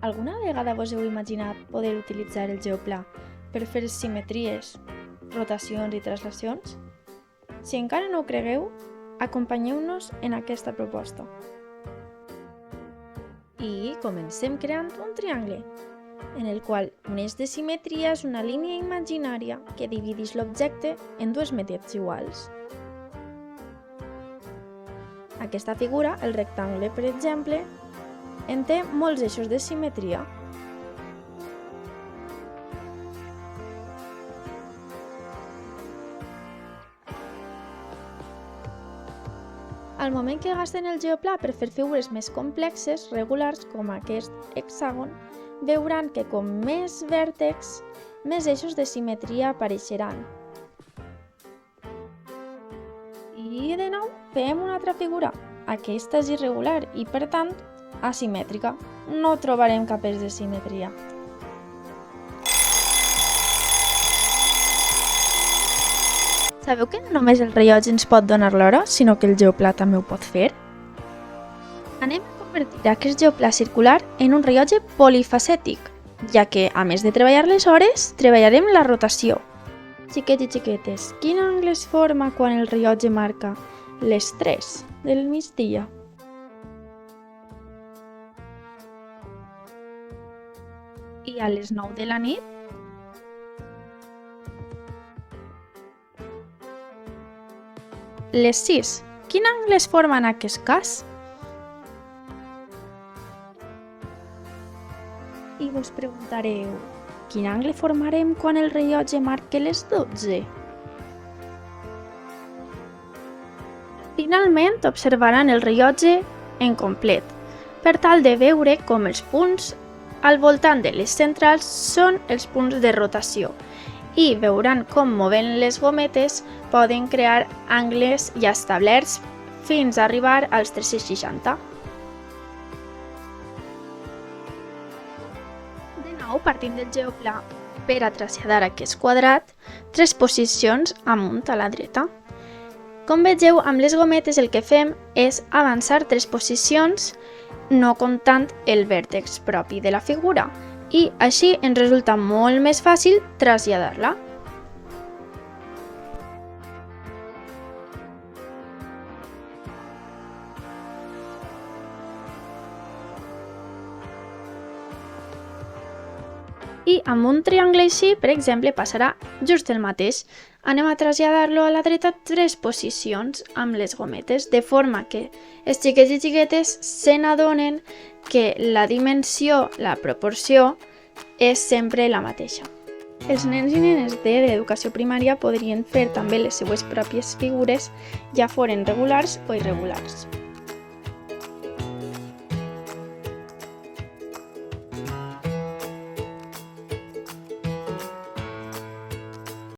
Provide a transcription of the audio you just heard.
Alguna vegada vos heu imaginat poder utilitzar el geoplà per fer simetries, rotacions i translacions? Si encara no ho cregueu, acompanyeu-nos en aquesta proposta. I comencem creant un triangle, en el qual un eix de simetria és una línia imaginària que divideix l'objecte en dues meitats iguals. Aquesta figura, el rectangle, per exemple, en té molts eixos de simetria. Al moment que gasten el geoplà per fer figures més complexes, regulars, com aquest hexàgon, veuran que com més vèrtexs, més eixos de simetria apareixeran. I de nou, fem una altra figura. Aquesta és irregular i, per tant, asimètrica. No trobarem cap eix de simetria. Sabeu que no només el rellotge ens pot donar l'hora, sinó que el geoplà també ho pot fer? Anem a convertir aquest geoplà circular en un rellotge polifacètic, ja que, a més de treballar les hores, treballarem la rotació. Xiquets i xiquetes, quin angle es forma quan el rellotge marca les 3 del migdia? I a les 9 de la nit? Les 6. Quin angle es forma en aquest cas? I vos preguntareu, quin angle formarem quan el rellotge marque les 12? Finalment observaran el rellotge en complet, per tal de veure com els punts al voltant de les centrals són els punts de rotació i veuran com movent les gometes poden crear angles ja establerts fins a arribar als 360. De nou, partim del geoplà per a traslladar aquest quadrat 3 posicions amunt a la dreta. Com vegeu, amb les gometes el que fem és avançar 3 posicions no comptant el vèrtex propi de la figura, i així ens resulta molt més fàcil traslladar-la. I amb un triangle així, per exemple, passarà just el mateix. Anem a traslladar-lo a la dreta 3 posicions amb les gometes, de forma que els xiquets i xiquetes se n'adonen que la dimensió, la proporció, és sempre la mateixa. Els nens i nenes d'educació primària podrien fer també les seues pròpies figures, ja foren regulars o irregulars.